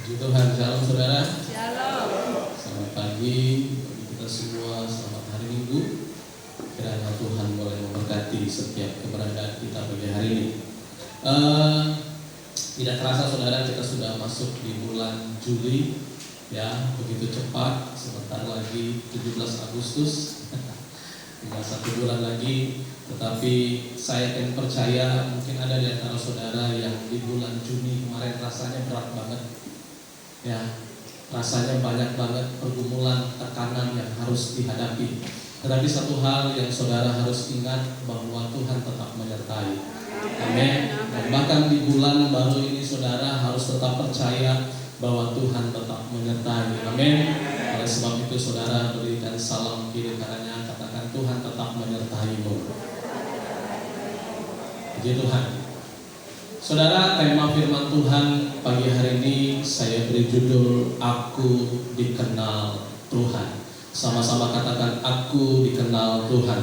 Puji Tuhan, shalom saudara. Shalom. Selamat pagi bagi kita semua, selamat hari Minggu. Kiranya Tuhan boleh memberkati setiap keberadaan kita pagi hari ini. Tidak terasa saudara, kita sudah masuk di bulan Juli. Ya, begitu cepat, sebentar lagi 17 Agustus. Tinggal 1 bulan lagi. Tetapi saya akan percaya mungkin ada di antara saudara yang di bulan Juni kemarin rasanya berat banget. Ya, rasanya banyak banget pergumulan, tekanan yang harus dihadapi. Tetapi satu hal yang saudara harus ingat, bahwa Tuhan tetap menyertai. Amin. Dan bahkan di bulan baru ini saudara harus tetap percaya bahwa Tuhan tetap menyertai. Amin. Oleh sebab itu saudara berikan salam kiri kanannya, katakan Tuhan tetap menyertai-mu. Puji Tuhan. Saudara, tema firman Tuhan pagi hari ini saya beri judul Aku Dikenal Tuhan. Sama-sama katakan aku dikenal Tuhan.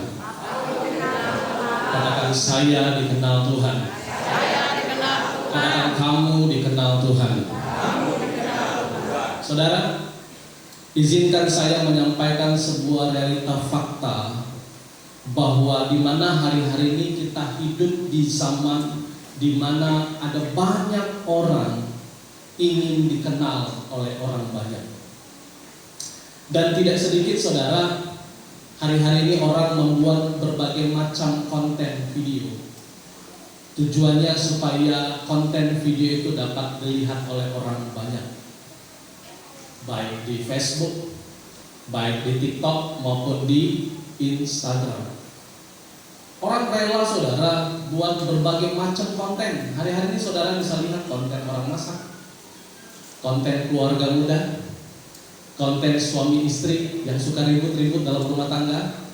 Katakan saya dikenal Tuhan. Katakan kamu dikenal Tuhan. Saudara, izinkan saya menyampaikan sebuah realita fakta bahwa di mana hari-hari ini kita hidup di zaman di mana ada banyak orang ingin dikenal oleh orang banyak. Dan tidak sedikit saudara, hari-hari ini orang membuat berbagai macam konten video. Tujuannya supaya konten video itu dapat dilihat oleh orang banyak, baik di Facebook, baik di TikTok maupun di Instagram. Orang rela saudara buat berbagai macam konten. Hari-hari ini saudara bisa lihat konten orang masak, konten keluarga muda, konten suami istri yang suka ribut-ribut dalam rumah tangga,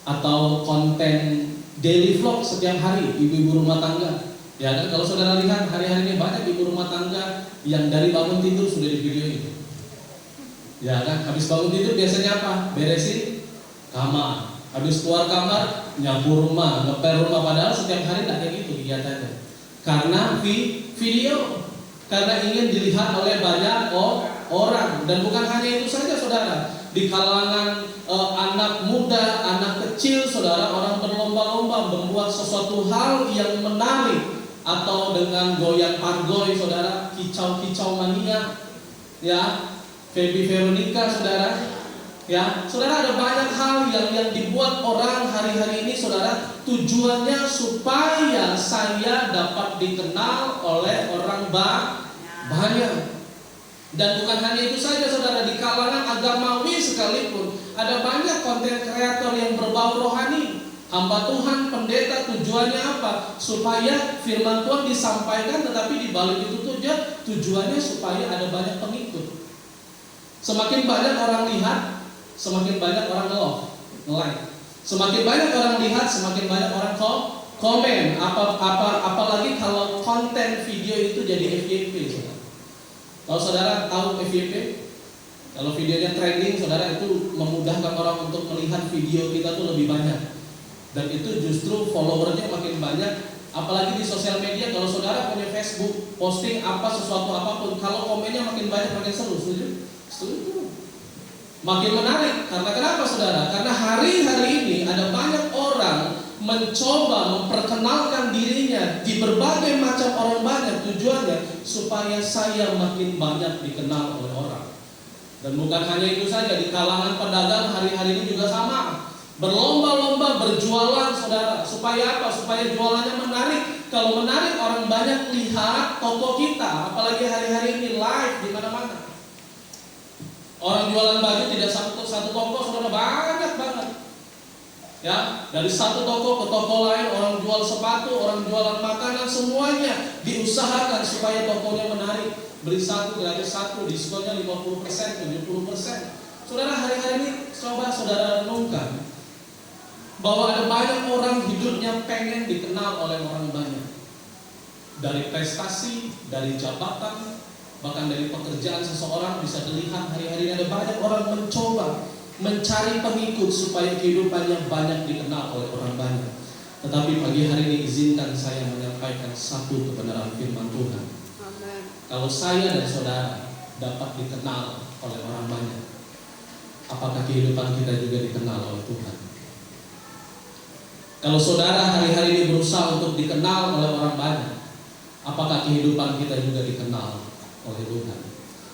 atau konten daily vlog setiap hari ibu-ibu rumah tangga. Ya kan, kalau saudara lihat hari-hari ini banyak ibu rumah tangga yang dari bangun tidur sudah di video ini. Ya kan, habis bangun tidur biasanya apa? Beresin kamar. Habis keluar kamar, nyapu rumah, ngepel rumah. Padahal setiap hari tak kayak gitu kegiatannya. Karena video, karena ingin dilihat oleh banyak orang. Dan bukan hanya itu saja saudara. Di kalangan anak muda, anak kecil saudara, orang berlomba-lomba membuat sesuatu hal yang menarik. Atau dengan goyang pargoy saudara, kicau-kicau mania. Ya, Feby Veronica saudara. Ya, saudara, ada banyak hal yang dibuat orang hari-hari ini saudara, tujuannya supaya saya dapat dikenal oleh orang banyak. Dan bukan hanya itu saja saudara, di kalangan agamawi sekalipun ada banyak konten kreator yang berbau rohani. Hamba Tuhan, pendeta, tujuannya apa? Supaya firman Tuhan disampaikan, tetapi di balik itu tujuannya supaya ada banyak pengikut. Semakin banyak orang lihat, semakin banyak orang nge-like. Semakin banyak orang lihat, semakin banyak orang komen. Apalagi kalau konten video itu jadi FYP saudara. Kalau saudara tahu FYP, kalau videonya trending saudara, itu memudahkan orang untuk melihat video kita tuh lebih banyak. Dan itu justru followernya makin banyak. Apalagi di sosial media, kalau saudara punya Facebook, posting sesuatu apapun, kalau komennya makin banyak makin seru. Setuju. Makin menarik. Karena kenapa saudara? Karena hari-hari ini ada banyak orang mencoba memperkenalkan dirinya di berbagai macam orang banyak. Tujuannya supaya saya makin banyak dikenal oleh orang. Dan bukan hanya itu saja, di kalangan pedagang hari-hari ini juga sama. Berlomba-lomba berjualan saudara. Supaya apa? Supaya jualannya menarik. Kalau menarik, orang banyak lihat toko kita. Apalagi hari-hari ini live di mana-mana. Orang jualan baju tidak satu toko saudara, banyak banget. Ya, dari satu toko ke toko lain, orang jual sepatu, orang jualan makanan, semuanya diusahakan supaya tokonya menarik. Beli satu gratis satu, diskonnya 50%, 70%. Saudara, hari-hari ini coba saudara renungkan bahwa ada banyak orang hidupnya pengen dikenal oleh orang banyak. Dari prestasi, dari jabatan, bahkan dari pekerjaan seseorang bisa dilihat hari-hari ini ada banyak orang mencoba mencari pengikut supaya kehidupannya banyak dikenal oleh orang banyak. Tetapi pagi hari ini izinkan saya menyampaikan satu kebenaran firman Tuhan. Amen. Kalau saya dan saudara dapat dikenal oleh orang banyak? Apakah kehidupan kita juga dikenal oleh Tuhan? Kalau saudara hari-hari ini berusaha untuk dikenal oleh orang banyak, apakah kehidupan kita juga dikenal oleh Tuhan?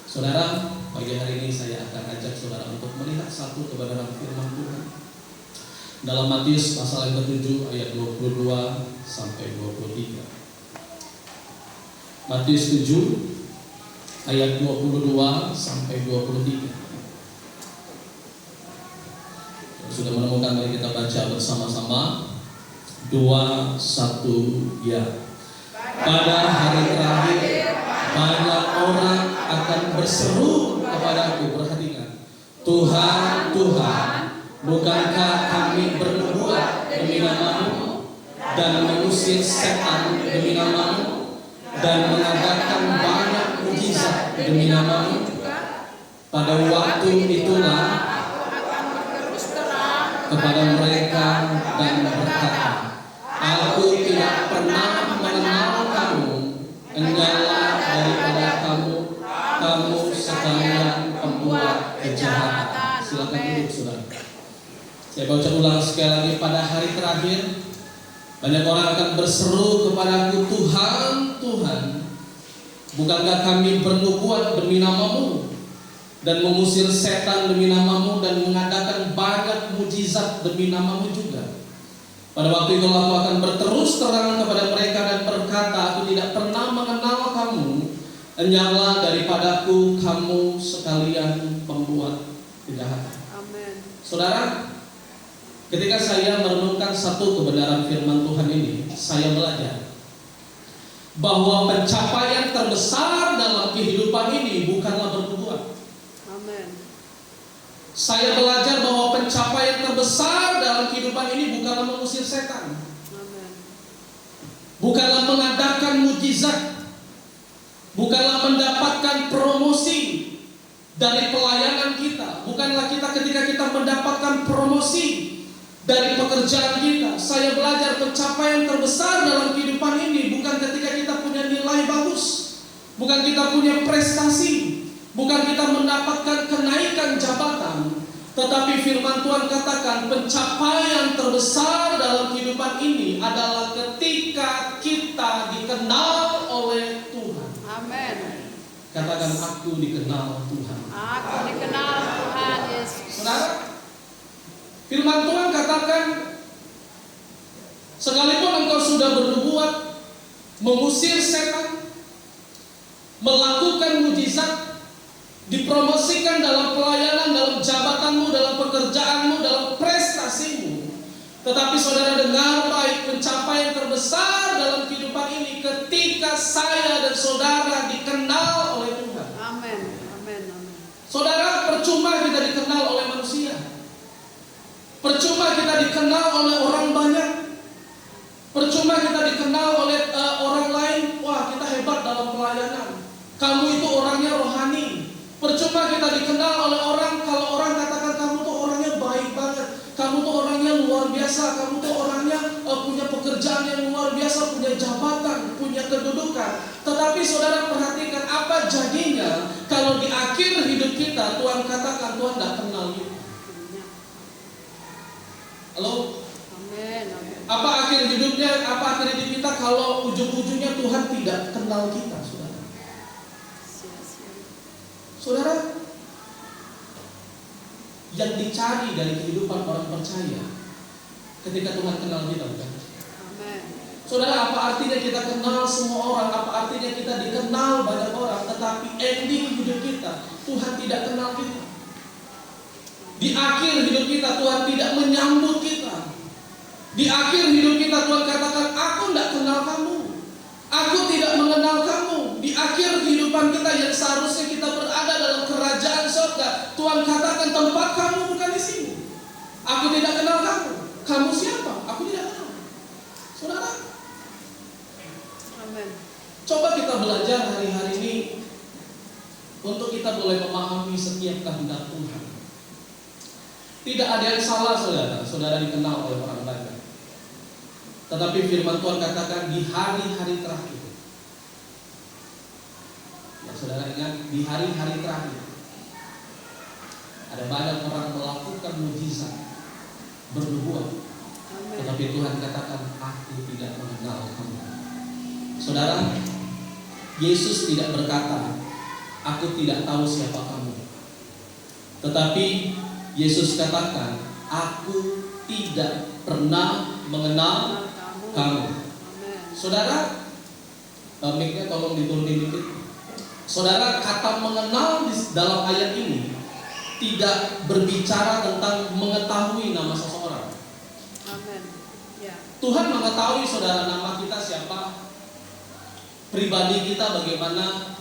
Saudara, pagi hari ini saya akan ajak saudara untuk melihat satu kebenaran firman Tuhan dalam Matius pasal yang ke-7 ayat 22 sampai 23. Matius 7 ayat 22 sampai 23. Sudah menemukan, mari kita baca bersama-sama. 2, 1, ya. Pada hari terakhir banyak orang akan berseru kepadaku, perhatikan, Tuhan, Tuhan, bukankah kami bernubuat demi nama-Mu dan mengusir setan demi nama-Mu dan mengadakan banyak mujizat demi nama-Mu? Pada waktu itulah kepada mereka dan berkata, Aku tidak pernah mengenal kamu, engganlah daripada kamu, kamu sekalian pembuat kejahatan. Silakan duduk, saudara. Saya baca ulang sekali lagi. Pada hari terakhir banyak orang akan berseru kepadaku, Tuhan, Tuhan, bukankah kami bernubuat demi nama-Mu dan mengusir setan demi nama-Mu dan mengadakan banyak mujizat demi nama-Mu juga? Pada waktu itu aku akan berterus terang kepada mereka dan berkata, Aku tidak pernah mengenal kamu, enyahlah daripadaku kamu sekalian pembuat kejahatan. Amin. Saudara, ketika saya merenungkan satu kebenaran firman Tuhan ini, saya belajar bahwa pencapaian terbesar dalam kehidupan ini bukanlah bernubuat. Amin. Saya belajar bahwa pencapaian terbesar dalam kehidupan ini bukanlah mengusir setan, Amin. bukanlah mengadakan mujizat, bukanlah mendapatkan promosi dari pelayanan kita, bukanlah kita ketika kita mendapatkan promosi dari pekerjaan kita. Saya belajar pencapaian terbesar dalam kehidupan ini bukan ketika kita punya nilai bagus, bukan kita punya prestasi, bukan kita mendapatkan kenaikan jabatan, tetapi firman Tuhan katakan pencapaian terbesar dalam kehidupan ini adalah ketika kita dikenal oleh Tuhan. Amin. Katakan, aku dikenal Tuhan. Aku dikenal Tuhan Yesus. Saudara, firman Tuhan katakan, sekalipun engkau sudah bernubuat, mengusir setan, melakukan mujizat, dipromosikan dalam pelayanan, dalam jabatanmu, dalam pekerjaanmu, dalam prestasimu, tetapi saudara dengar baik, pencapaian terbesar dalam kehidupan ini ketika saya dan saudara dikenal oleh Tuhan. Amin. Amin. Amin. Saudara, percuma kita dikenal oleh manusia, percuma kita dikenal oleh orang banyak, percuma kita dikenal oleh orang lain. Wah, kita hebat dalam pelayanan, kamu itu orangnya rohani. Percuma kita dikenal oleh orang kalau orang katakan kamu tuh orangnya baik banget, kamu tuh orangnya luar biasa, kamu tuh orangnya punya pekerjaan yang luar biasa, punya jabatan, punya kedudukan. Tetapi saudara perhatikan, apa jadinya kalau di akhir hidup kita Tuhan katakan Tuhan tidak kenal kita? Halo? Amin. Amin. Apa akhir hidupnya, apa akhir hidup kita kalau ujung-ujungnya Tuhan tidak kenal kita, saudara? Saudara, yang dicari dari kehidupan orang percaya ketika Tuhan kenal kita, bukan? Amin. Saudara, apa artinya kita kenal semua orang, apa artinya kita dikenal banyak orang, tetapi ending hidup kita Tuhan tidak kenal kita. Di akhir hidup kita Tuhan tidak menyambut kita. Di akhir hidup kita Tuhan katakan, aku tidak kenal kamu, aku tidak mengenal kamu. Di akhir kehidupan kita yang seharusnya kita berada dalam kerajaan surga, Tuhan katakan tempat kamu bukan di sini. Aku tidak kenal kamu. Kamu siapa? Aku tidak kenal. Saudara, Amin. coba kita belajar hari-hari ini untuk kita boleh memahami setiap kehendak Tuhan. Tidak ada yang salah, saudara. Saudara dikenal oleh orang banyak. Tetapi firman Tuhan katakan di hari-hari terakhir Ya, saudara ingat di hari-hari terakhir ada banyak orang melakukan mujizat, bernubuat, Amen. tetapi Tuhan katakan, aku tidak mengenal kamu. Saudara, Yesus tidak berkata, aku tidak tahu siapa kamu. Tetapi Yesus katakan, aku tidak pernah mengenal kamu. Amen. Saudara, mic-nya tolong diturunin dikit. Saudara, kata mengenal dalam ayat ini tidak berbicara tentang mengetahui nama seseorang. Amen. Ya. Tuhan mengetahui saudara nama kita siapa, pribadi kita bagaimana,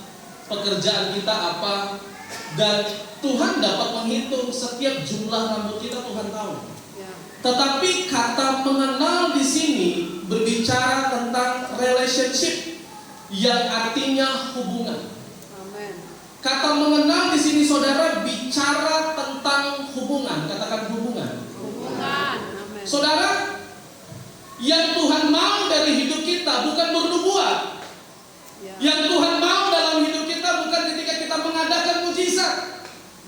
pekerjaan kita apa, dan Tuhan dapat menghitung setiap jumlah rambut kita, Tuhan tahu. Ya. Tetapi kata mengenal di sini berbicara tentang relationship yang artinya hubungan. Amen. Kata mengenal di sini saudara bicara tentang hubungan, katakan hubungan. Hubungan. Amen. Saudara, yang Tuhan mau dari hidup kita bukan bernubuat. Ya. Yang Tuhan mau dalam hidup kita bukan ketika kita mengadakan mujizat.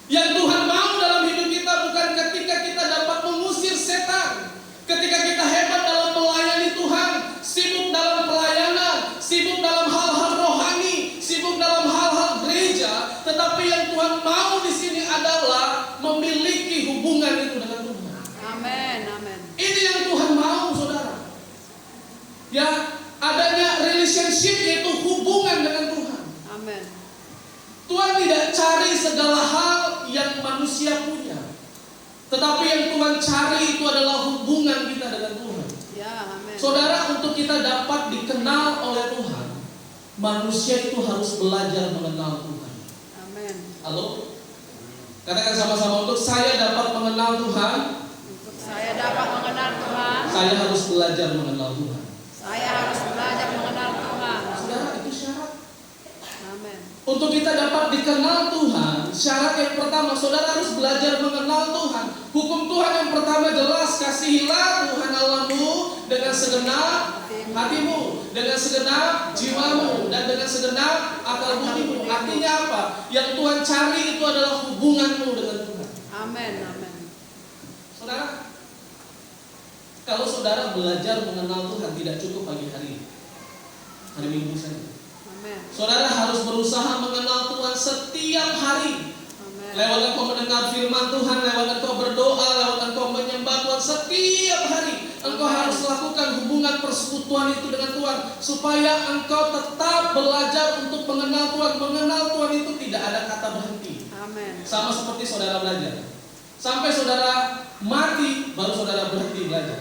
Yang Tuhan mau dalam hidup kita bukan ketika kita dapat mengusir setan. Ketika kita hebat dalam melayani Tuhan, sibuk dalam pelayanan, sibuk dalam hal-hal rohani, sibuk dalam hal-hal gereja, tetapi yang Tuhan mau di sini adalah memiliki hubungan itu dengan Tuhan. Amen. Amen. Ini yang Tuhan mau, saudara. Ya, adanya relationship yaitu hubungan dengan Tuhan. Amen. Tuhan tidak cari segala hal yang manusia punya, tetapi yang Tuhan cari itu adalah hubungan kita dengan Tuhan. Ya. Amen. Saudara, untuk kita dapat dikenal oleh Tuhan, manusia itu harus belajar mengenal Tuhan. Amen. Halo? Katakan sama-sama, untuk saya dapat mengenal Tuhan, Untuk saya dapat mengenal Tuhan, saya harus belajar mengenal Tuhan. saya harus belajar mengenal Tuhan. Saudara, itu syarat. Amen. Untuk kita dapat dikenal Tuhan, syarat yang pertama, saudara harus belajar mengenal Tuhan. Hukum Tuhan yang pertama jelas, kasihilah Tuhan Allahmu dengan segenap hatimu, dengan segenap jiwamu, dan dengan segenap akal budimu. Artinya apa? Yang Tuhan cari itu adalah hubunganmu dengan Tuhan. Amen. Amen. Saudara, kalau saudara belajar mengenal Tuhan tidak cukup pagi hari Minggu saja. Amen. Saudara harus berusaha mengenal Tuhan setiap hari. Amen. Lewat engkau mendengar firman Tuhan, lewat engkau berdoa, lewat engkau menyembah Tuhan setiap hari. Engkau harus lakukan hubungan persekutuan itu dengan Tuhan, supaya engkau tetap belajar untuk mengenal Tuhan. Mengenal Tuhan itu tidak ada kata berhenti. Amen. Sama seperti saudara belajar. Sampai saudara mati baru saudara berhenti belajar.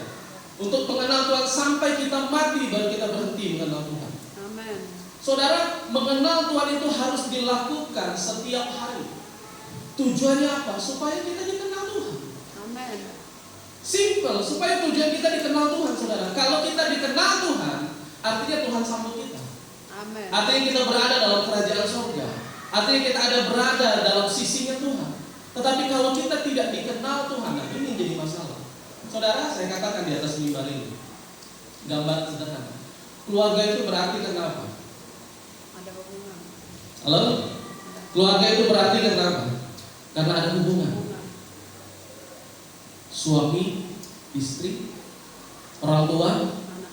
Untuk mengenal Tuhan sampai kita mati baru kita berhenti mengenal Tuhan. Amen. Saudara, mengenal Tuhan itu harus dilakukan setiap hari. Tujuannya apa? Supaya kita dikenal Tuhan. Amen. Simple, supaya tujuan kita dikenal Tuhan, saudara. Kalau kita dikenal Tuhan, artinya Tuhan sambut kita. Amen. Artinya kita berada dalam kerajaan surga. Artinya kita ada berada dalam sisinya Tuhan. Tetapi kalau kita tidak dikenal Tuhan, nah ini jadi masalah. Saudara, saya katakan di atas mimbar ini, gambar sederhana. Keluarga itu berarti kenapa? Ada hubungan. Halo? Keluarga itu berarti kenapa? Karena ada hubungan. Hubungan. Suami, istri, orang tua,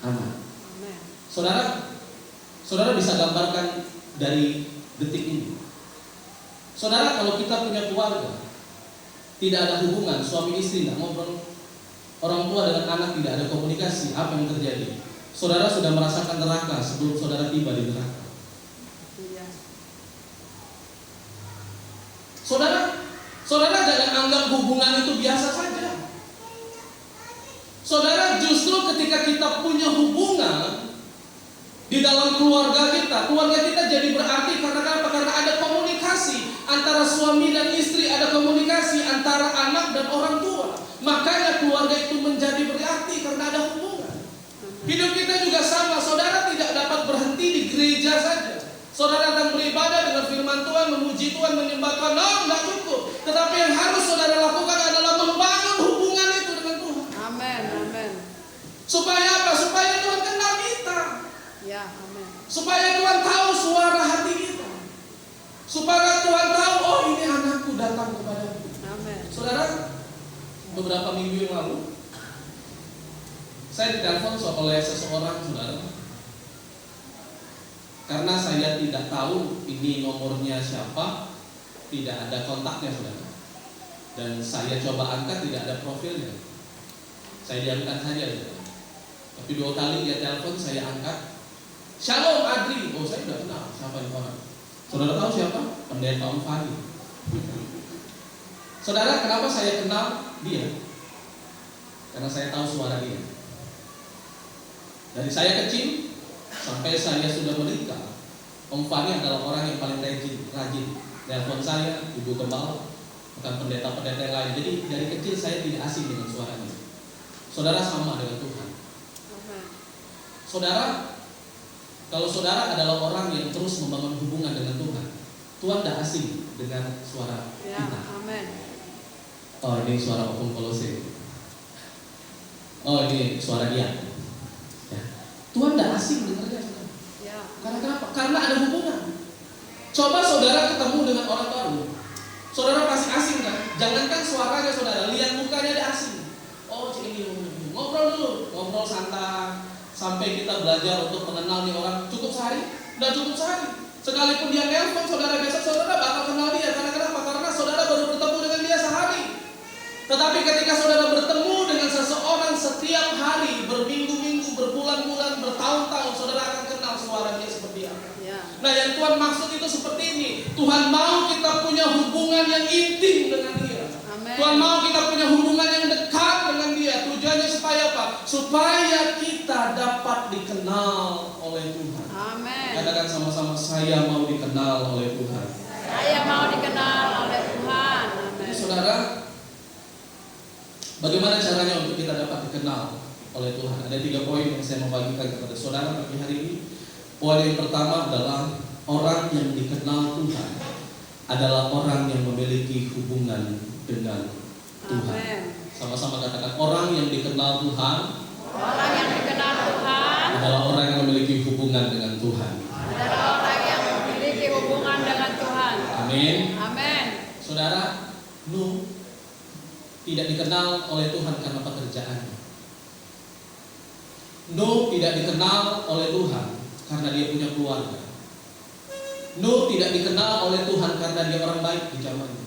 anak. Amen. Saudara bisa gambarkan dari detik ini. Saudara, kalau kita punya keluarga, tidak ada hubungan, suami istri tidak ngobrol, orang tua dengan anak tidak ada komunikasi, apa yang terjadi? Saudara sudah merasakan neraka sebelum saudara tiba di neraka. Iya. Saudara jangan anggap hubungan itu biasa saja. Saudara, justru ketika kita punya hubungan di dalam keluarga kita jadi berarti karena apa? Karena ada komunikasi antara suami dan istri, ada komunikasi antara anak dan orang tua. Makanya keluarga itu menjadi berarti karena ada hubungan. Hidup kita juga sama, saudara tidak dapat berhenti di gereja saja. Saudara datang beribadah dengan firman Tuhan, memuji Tuhan, menyembah Tuhan, tidak cukup. Tetapi yang harus saudara lakukan adalah membangun hubungan itu dengan Tuhan. Amen. Amen. Supaya apa? Supaya Tuhan kenal kita. Ya. Amen. Supaya Tuhan tahu suara hati kita. datang kepadamu. Amen. Saudara, beberapa minggu yang lalu saya ditelepon oleh seseorang, saudara. Karena saya tidak tahu ini nomornya siapa, tidak ada kontaknya, saudara. Dan saya coba angkat, tidak ada profilnya. Saya diamkan saja, saudara. Tapi 2 kali dia telepon, saya angkat. Shalom Adri, oh saya sudah kenal siapa ini orang. Saudara tahu siapa? Pendeta Om Fahri. Saudara, kenapa saya kenal dia? Karena saya tahu suara dia. Dari saya kecil sampai saya sudah menikah, Om Fahri adalah orang yang paling rajin. Telepon saya, ibu gembala, bukan pendeta-pendeta yang lain. Jadi dari kecil saya tidak asing dengan suaranya. Saudara sama dengan Tuhan. Amen. Saudara, kalau saudara adalah orang yang terus membangun hubungan dengan Tuhan, Tuhan tidak asing dengan suara Ya, kita. amen. Oh, ini suara Opung Kolose. Oh, ini suara dia. Ya. Tuhan tidak asing dengarnya, saudara. Ya. Karena kenapa? Karena ada hubungan. Coba saudara ketemu dengan orang baru, saudara pasti asing kan? Jangankan suaranya saudara, lihat mukanya ada asing. Oh, cik ini ngobrol dulu, ngobrol santai. Sampai kita belajar untuk mengenal nih orang. Cukup sehari? Udah cukup sehari. Sekalipun dia nelpon saudara, besok saudara bakal kenal dia. Karena kenapa? Karena saudara baru bertemu dengan dia sehari. Tetapi ketika saudara bertemu dengan seseorang setiap hari, berminggu-minggu, berbulan-bulan, bertahun-tahun, saudara akan kenal suara dia seperti apa. Ya. Nah, yang Tuhan maksud itu seperti ini. Tuhan mau kita punya hubungan yang intim dengan dia. Amen. Tuhan mau kita punya hubungan yang dekat dengan dia. Tujuannya supaya apa? Supaya kita dapat dikenal oleh Tuhan. Amen. Katakan sama-sama, saya mau dikenal oleh Tuhan. Saya mau dikenal oleh Tuhan. Jadi Amen. saudara, bagaimana caranya untuk kita dapat dikenal oleh Tuhan? Ada 3 poin yang saya mau bagikan kepada saudara pagi hari ini. Poin yang pertama adalah orang yang dikenal Tuhan adalah orang yang memiliki hubungan dengan Tuhan. Amen. Sama-sama katakan, orang yang dikenal Tuhan Orang yang dikenal Tuhan adalah orang yang memiliki hubungan dengan Tuhan. adalah orang yang memiliki hubungan dengan Tuhan. Amin. Amen. Saudara, Nuh tidak dikenal oleh Tuhan karena pekerjaannya. Nuh tidak dikenal oleh Tuhan karena dia punya keluarga. Nuh tidak dikenal oleh Tuhan karena dia orang baik di zamannya.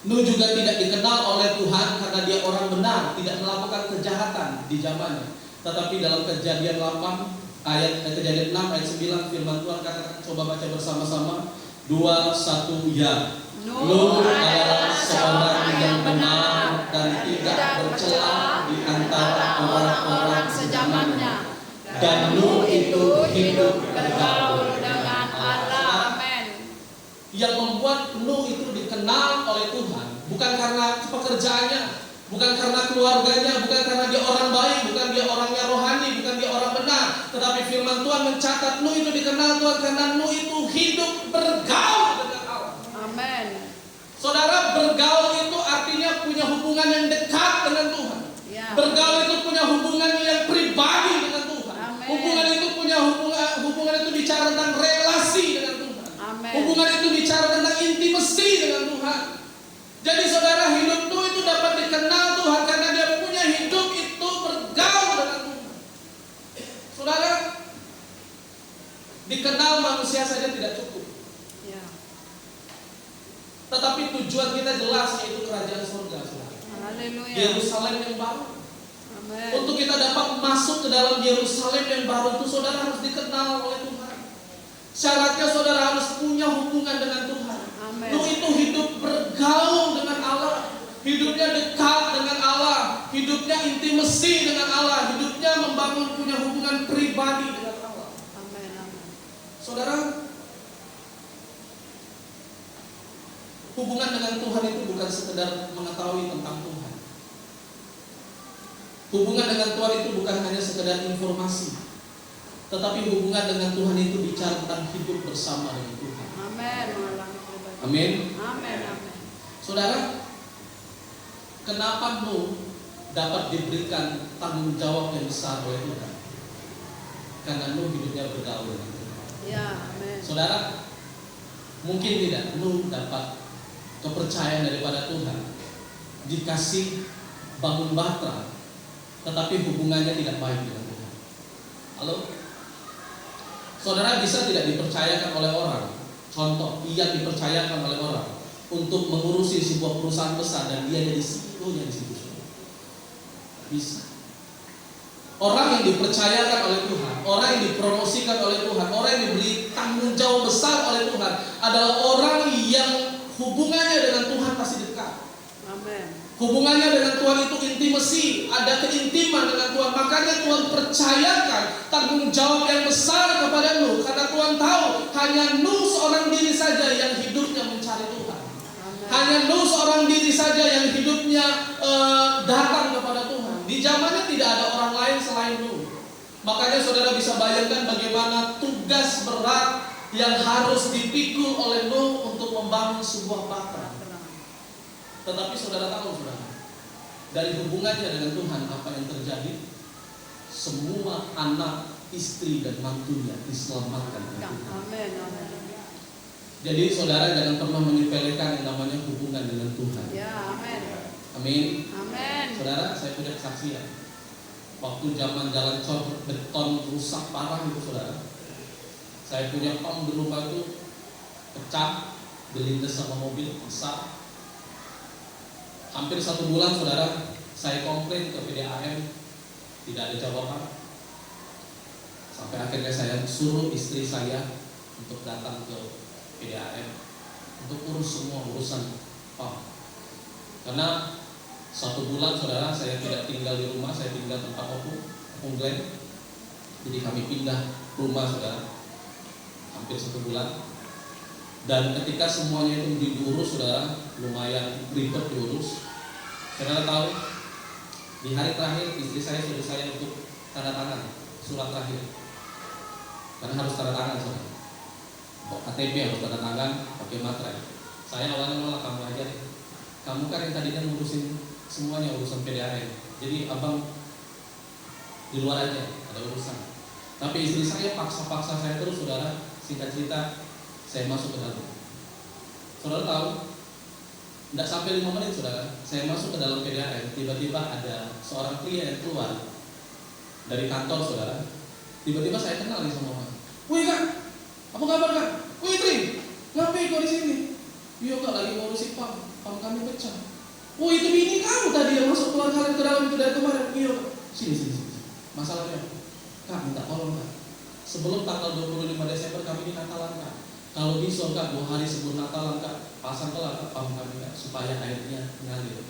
Nuh juga tidak dikenal oleh Tuhan karena dia orang benar, tidak melakukan kejahatan di zamannya. Tetapi dalam Kejadian 6 ayat 9 firman Tuhan katakan, coba baca bersama-sama, 2, 1, ya. Nuh adalah seorang yang benar dan tidak bercela di antara orang-orang sezamannya. Dan Nuh itu hidup bergaul dengan Allah. Amin. Yang membuat Nuh itu dikenal oleh Tuhan bukan karena pekerjaannya, bukan karena keluarganya, bukan karena dia orang baik, bukan dia orangnya rohani, bukan dia orang benar. Tetapi firman Tuhan mencatat Nuh itu dikenal Tuhan karena Nuh itu hidup bergaul dengan Allah. Amin. Saudara, bergaul itu artinya punya hubungan yang dekat dengan Tuhan. Ya. Bergaul itu punya hubungan yang pribadi dengan Tuhan. Amin. Hubungan itu punya hubungan itu bicara tentang relasi dengan Tuhan. Amin. Hubungan itu bicara tentang intimasi dengan Tuhan. Jadi saudara, hidup Nuh itu dapat dikenal Tuhan karena dia punya hidup itu bergaul dengan Tuhan. Saudara, dikenal manusia saja tidak cukup. Ya. Tetapi tujuan kita jelas, yaitu kerajaan surga, saudara. Haleluya. Yerusalem yang baru. Amin. Untuk kita dapat masuk ke dalam Yerusalem yang baru itu, saudara harus dikenal oleh Tuhan. Syaratnya saudara harus punya hubungan dengan Tuhan. Amin. Nuh itu hidup bergaul dengan Allah, hidupnya dekat dengan Allah, hidupnya intimasi dengan Allah, hidupnya membangun punya hubungan pribadi dengan Allah. Amin. Amin. Saudara, hubungan dengan Tuhan itu bukan sekedar mengetahui tentang Tuhan. Hubungan dengan Tuhan itu bukan hanya sekedar informasi, tetapi hubungan dengan Tuhan itu bicara tentang hidup bersama dengan Tuhan. Amin. Mengalami pribadi. Amin. Amin. Amin. Saudara, kenapa Nuh dapat diberikan tanggung jawab yang besar oleh Tuhan? Karena Nuh hidupnya bergaul dengan Tuhan. Ya. Amin. Saudara, mungkin tidak Nuh dapat kepercayaan daripada Tuhan, dikasih bangun batra, tetapi hubungannya tidak baik dengan Tuhan. Halo? Saudara bisa tidak dipercayakan oleh orang. Contoh, ia dipercayakan oleh orang untuk mengurusi sebuah perusahaan besar dan dia jadi CEO-nya di situ. Bisa. Orang yang dipercayakan oleh Tuhan, orang yang dipromosikan oleh Tuhan, orang yang diberi tanggung jawab besar oleh Tuhan adalah orang yang hubungannya dengan Tuhan pasti dekat. Amin. Hubungannya dengan Tuhan itu intimasi, ada keintiman dengan Tuhan. Makanya Tuhan percayakan tanggung jawab yang besar kepada Nuh, karena Tuhan tahu hanya Nuh seorang diri saja yang hidupnya mencari Tuhan. Hanya Nuh seorang diri saja yang hidupnya datang kepada Tuhan. Di zamannya tidak ada orang lain selain Nuh. Makanya saudara bisa bayangkan bagaimana tugas berat yang harus dipikul oleh Nuh untuk membangun sebuah batra. Tetapi saudara tahu, saudara, dari hubungannya dengan Tuhan apa yang terjadi? Semua anak, istri dan mantunya diselamatkan oleh Tuhan. Amin. Jadi saudara jangan pernah menyepelekan yang namanya hubungan dengan Tuhan. Ya, amin. Amin. Amin. Saudara, saya punya kesaksian. Waktu zaman jalan cor beton rusak parah itu, saudara, saya punya pam di rumah itu pecah, dilindas sama mobil besar. Hampir 1 bulan, saudara, saya komplain ke PDAM, tidak ada jawaban. Sampai akhirnya saya suruh istri saya untuk datang ke PDAM untuk urus semua urusan pam. Karena 1 bulan, saudara, saya tidak tinggal di rumah, saya tinggal tempat opung Glenn. Jadi kami pindah rumah, saudara, hampir 1 bulan. Dan ketika semuanya itu diurus, saudara, lumayan ribet diurus. Saudara tahu, di hari terakhir istri saya suruh saya untuk tanda tangan surat terakhir, karena harus tanda tangan, saudara. KTP harus tanda tangan pakai materai. Saya awalnya nolak, kamu aja, kamu kan yang tadinya ngurusin semuanya urusan PDAM, jadi abang di luar aja, ada urusan. Tapi istri saya paksa saya terus, saudara. Singkat cerita, saya masuk ke dalam. Saudara tahu, tidak sampai 5 menit, saudara, saya masuk ke dalam PDAM. Tiba-tiba ada seorang pria yang keluar dari kantor, saudara. Tiba-tiba saya kenal nih sama orang. Wih kak, apa kabar kak? Wih Tri, ngapain kau di sini? Iya kak, lagi ngurusin pam kami pecah. Oh itu bini kamu tadi yang masuk keluar kalian ke dalam itu dari kemarin. Iya kak, sini. Masalahnya, kak minta tolong kak. Sebelum tanggal 25 Desember kami di Natalan kak. Kalau bisa kak, 2 hari sebelum Natalan kak, pasang kelar kak pam kami kak, supaya airnya ngalir.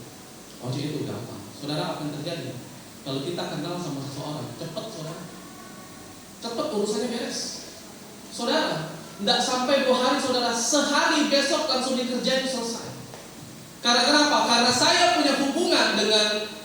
Ojek itu gampang. Saudara, apa yang terjadi? Kalau kita kenal sama seseorang, cepat saudara, cepat urusannya beres. Saudara, tidak sampai 2 hari, saudara, sehari besok langsung dikerjain, selesai. Karena kenapa? Karena saya punya hubungan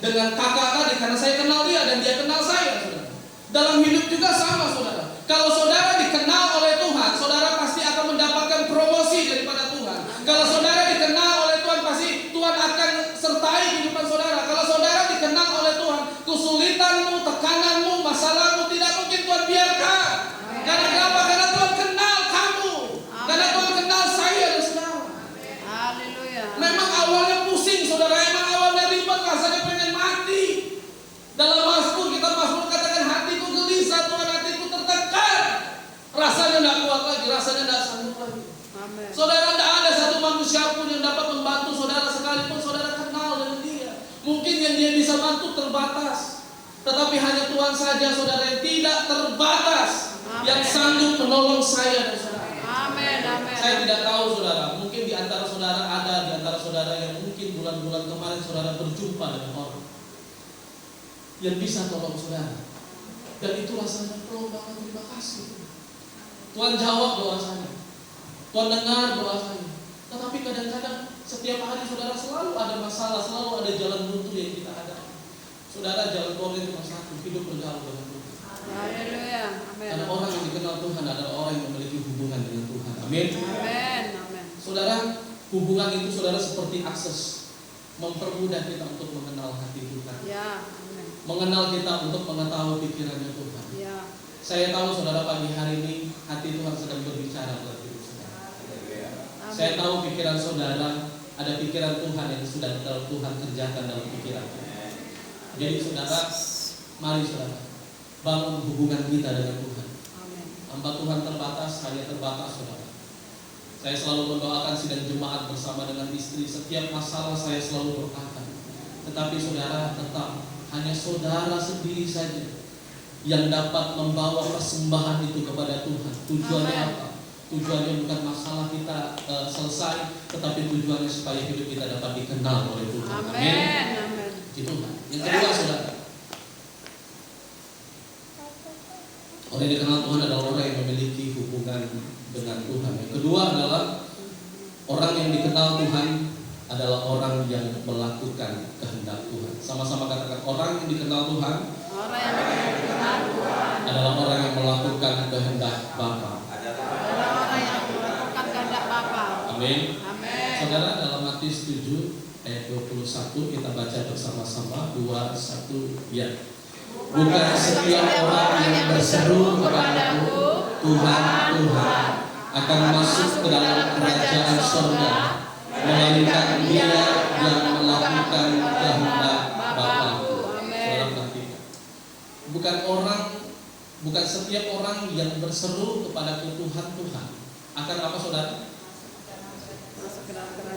dengan kakak tadi, karena saya kenal dia dan dia kenal saya, saudara. Dalam hidup juga sama, saudara. Kalau saudara dikenal oleh Tuhan, saudara pasti akan mendapatkan promosi daripada Tuhan. Kalau saudara dikenal oleh Tuhan, pasti Tuhan akan sertai kehidupan saudara. Kalau saudara dikenal oleh Tuhan, kesulitanmu, tekananmu, masalahmu tidak mungkin Tuhan biarkan. Karena kenapa? Karena Tuhan kenal kamu. Karena Tuhan kenal saya dan saudara. Haleluya. Memang awalnya pusing, saudara. Memang awalnya ribet, rasanya pengen mati. Dalam Mazmur katakan, hatiku gelisah Tuhan, hatiku tertekan. Rasanya tidak kuat lagi, rasanya tidak sanggup lagi. Amin. Saudara, tidak ada satu manusia pun yang dapat membantu saudara, sekalipun saudara kenal dengan dia. Mungkin yang dia bisa bantu terbatas, tetapi hanya Tuhan saja, saudara, yang tidak terbatas. Amin. Yang sanggup menolong saya dan saudara. Amin. Saya tidak tahu, saudara, mungkin di antara saudara ada di antara saudara yang mungkin bulan-bulan kemarin saudara berjumpa dengan orang yang bisa tolong saudara, dan itu rasanya penuh banget terima kasih. Tuhan jawab doa saya, Tuhan dengar doa saya. Tetapi kadang-kadang setiap hari saudara selalu ada masalah, selalu ada jalan buntu yang kita hadapi. Saudara, jalan keluar cuma satu, hidup bergaul dengan Tuhan. Haleluya. Amin. Karena orang yang dikenal Tuhan adalah orang yang memiliki hubungan dengan Tuhan. Amin. Amin. Saudara, hubungan itu saudara seperti akses, mempermudah kita untuk mengenal hati Tuhan. Ya. Amin. Mengenal kita untuk mengetahui pikirannya Tuhan. Ya. Saya tahu saudara pagi hari ini hati Tuhan sedang berbicara dalam hidup saudara. Saya tahu pikiran saudara ada pikiran Tuhan yang sudah Tuhan kerjakan dalam pikiran kita. Jadi saudara, mari saudara bangun hubungan kita dengan Tuhan. Hamba Tuhan terbatas, hanya terbatas saudara. Saya selalu mendoakan sidang jemaat bersama dengan istri. Setiap masalah saya selalu berkata, tetapi saudara tetap hanya saudara sendiri saja yang dapat membawa persembahan itu kepada Tuhan. Tujuannya apa? Tujuannya bukan masalah kita selesai, tetapi tujuannya supaya hidup kita dapat dikenal oleh Tuhan. Amin. Itu kan. Yang kedua saudara, orang yang dikenal Tuhan adalah orang yang memiliki hubungan dengan Tuhan. Yang kedua adalah orang yang dikenal Tuhan adalah orang yang melakukan kehendak Tuhan. Sama-sama katakan, orang yang dikenal Tuhan adalah orang yang melakukan kehendak Bapa. Amin. Saudara, dalam Matius 7 ayat 21 kita baca bersama-sama. 2, 1, ya. Bukan setiap orang yang berseru kepadaku, Tuhan, Tuhan, akan masuk ke dalam kerajaan surga, melainkan dia yang melakukan kehendak Bapa-Ku. Saudara perhatikan. Bukan setiap orang yang berseru kepadaku, Tuhan, Tuhan, akan apa saudara?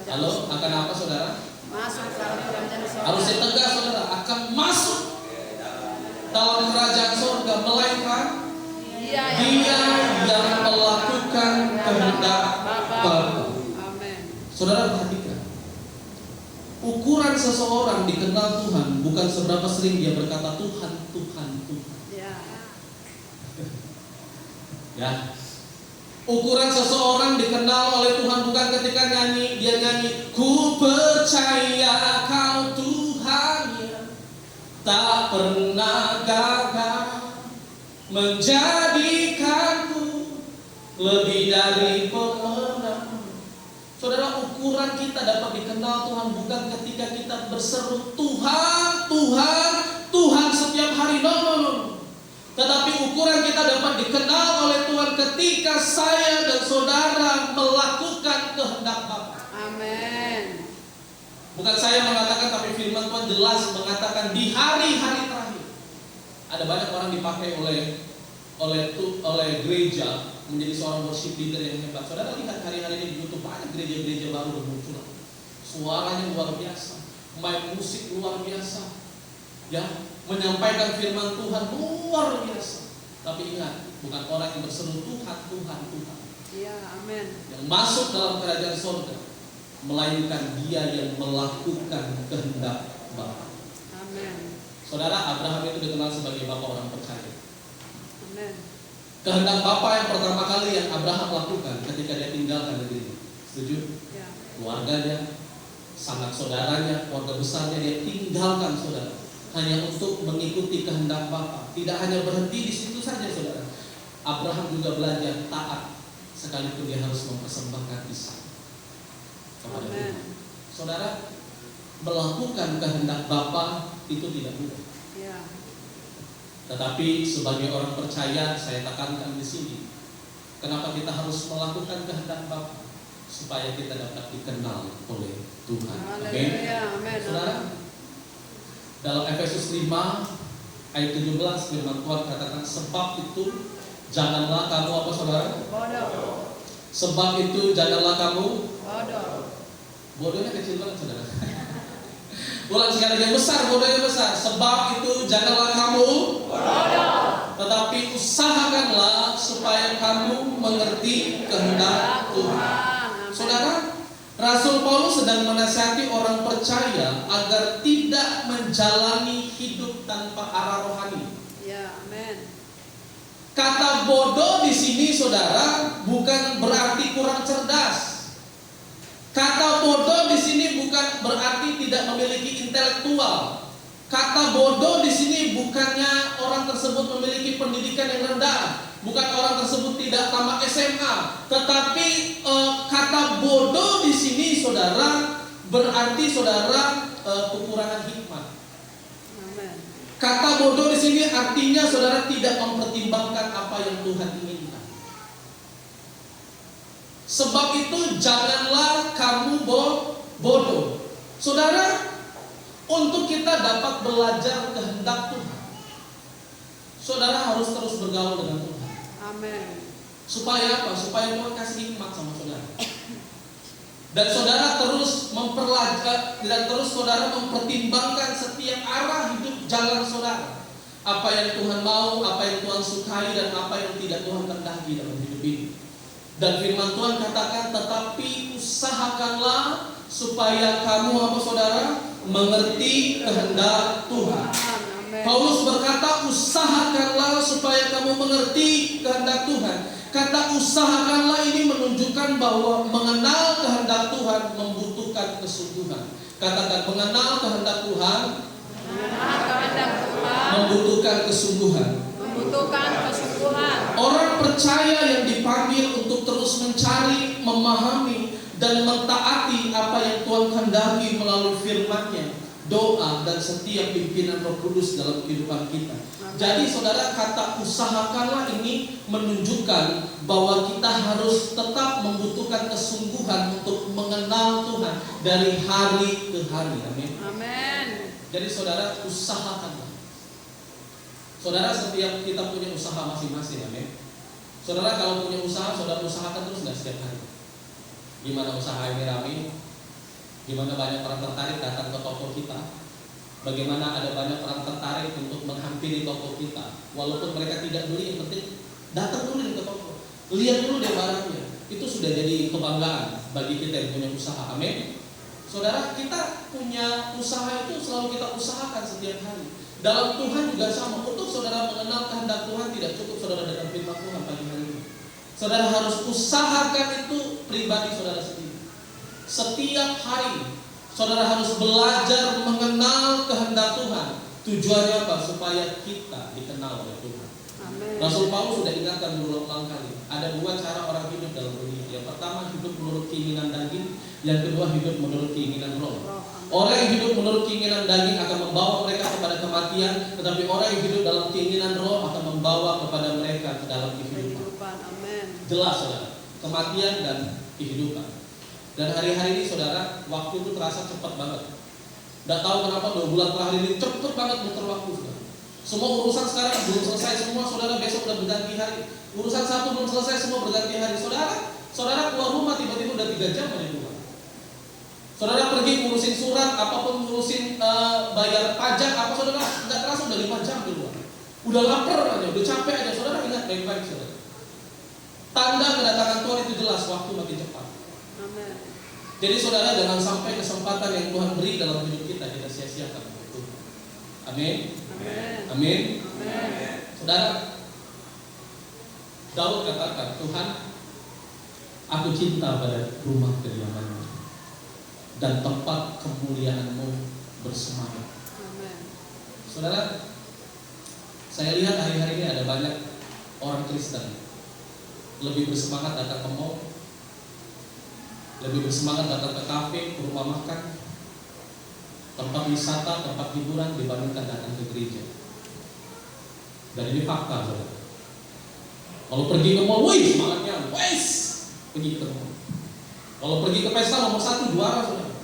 Halo, akan apa saudara? Masuk dalam kerajaan surga. Harusnya tegas saudara, akan masuk dalam kerajaan surga, melainkan dia yang melakukan kehendak Bapa. Amin. Saudara perhatikan, ukuran seseorang dikenal Tuhan bukan seberapa sering dia berkata Tuhan, Tuhan, Tuhan. Ya. Ukuran seseorang dikenal oleh Tuhan bukan ketika dia nyanyi, ku percaya Kau Tuhan yang tak pernah gagal menjadikanku lebih dari pemenang. Saudara, ukuran kita dapat dikenal Tuhan bukan ketika kita berseru Tuhan, Tuhan, Tuhan setiap hari. No. Tetapi ukuran kita dapat dikenal oleh Tuhan ketika saya dan saudara melakukan kehendak Bapa. Amin. Bukan saya mengatakan, tapi firman Tuhan jelas mengatakan di hari-hari terakhir ada banyak orang dipakai oleh gereja menjadi seorang worship leader yang hebat. Saudara lihat hari-hari ini di YouTube banyak gereja-gereja baru bermunculan. Suaranya luar biasa, main musik luar biasa, ya, menyampaikan firman Tuhan luar biasa. Tapi ingat, bukan orang yang berseru Tuhan, Tuhan, Tuhan. Iya, amin. Yang masuk dalam kerajaan surga, melainkan dia yang melakukan kehendak Bapa. Amin. Saudara, Abraham itu dikenal sebagai bapak orang percaya. Amin. Kehendak Bapa yang pertama kali yang Abraham lakukan ketika dia tinggalkan negeri. Setuju? Ya. Keluarganya, sanak saudaranya, keluarga besarnya dia tinggalkan saudara, hanya untuk mengikuti kehendak Bapa. Tidak hanya berhenti di situ saja saudara. Abraham juga belajar taat sekalipun dia harus mempersembahkan Ishak kepada Tuhan. Saudara, melakukan kehendak Bapa itu tidak mudah. Ya. Tetapi sebagai orang percaya, saya tekankan di sini, kenapa kita harus melakukan kehendak Bapa? Supaya kita dapat dikenal oleh Tuhan. Oke? Saudara, dalam Efesus 5 ayat 17 firman Tuhan katakan, sebab itu janganlah kamu apa saudara? Bodoh. Sebab itu janganlah kamu Bodoh. Bodohnya kecil banget saudara. Ulang sekali lagi, yang besar, bodohnya besar. Sebab itu janganlah kamu bodoh, tetapi usahakanlah supaya kamu mengerti kehendak Tuhan. Saudara, Rasul Paulus sedang menasihati orang percaya agar tidak menjalani hidup tanpa arah rohani. Ya, amin. Kata bodoh di sini saudara bukan berarti kurang cerdas. Kata bodoh di sini bukan berarti tidak memiliki intelektual. Kata bodoh di sini bukannya orang tersebut memiliki pendidikan yang rendah, bukan orang tersebut tidak tamat SMA, tetapi kata bodoh di sini saudara berarti saudara kekurangan hikmat. Amin. Kata bodoh di sini artinya saudara tidak mempertimbangkan apa yang Tuhan inginkan. Sebab itu janganlah kamu bodoh. Saudara, untuk kita dapat belajar kehendak Tuhan, saudara harus terus bergaul dengan Tuhan. Amin. Supaya apa? Supaya Tuhan kasih hikmat sama saudara. Dan saudara terus dan terus saudara mempertimbangkan setiap arah hidup jalan saudara. Apa yang Tuhan mau, apa yang Tuhan sukai, dan apa yang tidak Tuhan kehendaki dalam hidup ini. Dan firman Tuhan katakan, tetapi usahakanlah supaya kamu apa saudara? Mengerti kehendak Tuhan. Paulus berkata, usahakanlah supaya kamu mengerti kehendak Tuhan. Kata usahakanlah ini menunjukkan bahwa mengenal kehendak Tuhan membutuhkan kesungguhan. Katakan, mengenal kehendak Tuhan membutuhkan kesungguhan. Orang percaya yang dipanggil untuk terus mencari, memahami, dan mentaati apa yang Tuhan kehendaki melalui firman-Nya, doa, dan setiap pimpinan Roh Kudus dalam kehidupan kita. Jadi saudara, kata usahakanlah ini menunjukkan bahwa kita harus tetap membutuhkan kesungguhan untuk mengenal Tuhan dari hari ke hari. Amin. Amin. Jadi saudara, usahakanlah. Saudara, setiap kita punya usaha masing-masing. Amin. Saudara, kalau punya usaha, saudara usahakan terus nggak setiap hari? Gimana usaha ini rame? Gimana banyak orang tertarik datang ke toko kita? Bagaimana ada banyak orang tertarik untuk menghampiri toko kita? Walaupun mereka tidak beli, yang penting datang dulu ke toko, lihat dulu deh barangnya. Itu sudah jadi kebanggaan bagi kita yang punya usaha. Amin. Saudara, kita punya usaha itu selalu kita usahakan setiap hari. Dalam Tuhan juga sama. Untuk saudara mengenal kehendak Tuhan tidak cukup saudara dengan firman Tuhan pagi hari ini. Saudara harus usahakan itu pribadi saudara sendiri. Setiap hari saudara harus belajar mengenal kehendak Tuhan. Tujuannya apa? Supaya kita dikenal oleh Tuhan. Amin. Rasul Paulus sudah ingatkan berulang-ulang kali. Ada dua cara orang hidup dalam dunia. Yang pertama hidup menurut keinginan daging. Yang kedua hidup menurut keinginan roh. Orang yang hidup menurut keinginan daging akan membawa mereka kepada kematian. Tetapi orang yang hidup dalam keinginan roh akan membawa kepada mereka ke dalam kehidupan. Amin. Jelas saudara, kematian dan kehidupan. Dan hari-hari ini saudara, waktu itu terasa cepat banget. Tidak tahu kenapa 2 bulan terakhir ini cepat banget muter waktu saudara. Semua urusan sekarang belum selesai semua saudara, besok udah berganti hari. Urusan satu belum selesai semua berganti hari. Saudara keluar rumah tiba-tiba udah 3 jam aja keluar. Saudara pergi ngurusin surat, apapun ngurusin bayar pajak, apa saudara nggak terasa udah 5 jam keluar. Udah lapar aja, udah capek aja. Saudara ingat baik-baik saudara. Tanda kedatangan Tuhan itu jelas, waktu makin cepat. Amin. Jadi saudara, jangan sampai kesempatan yang Tuhan beri dalam hidup kita sia-siakan. Amin. Amin. Saudara, Daud katakan, Tuhan, aku cinta pada rumah kediaman-Mu dan tempat kemuliaan-Mu bersemayam. Saudara, saya lihat hari-hari ini ada banyak orang Kristen lebih bersemangat datang ke mall, lebih bersemangat datang ke kafe, ke rumah makan, tempat wisata, tempat hiburan dibandingkan datang ke gereja. Dan ini fakta, saudara. Kalau pergi ke mall, wih semangatnya, wes pergi ke mall. Kalau pergi ke pesta nomor 1 juara, saudara.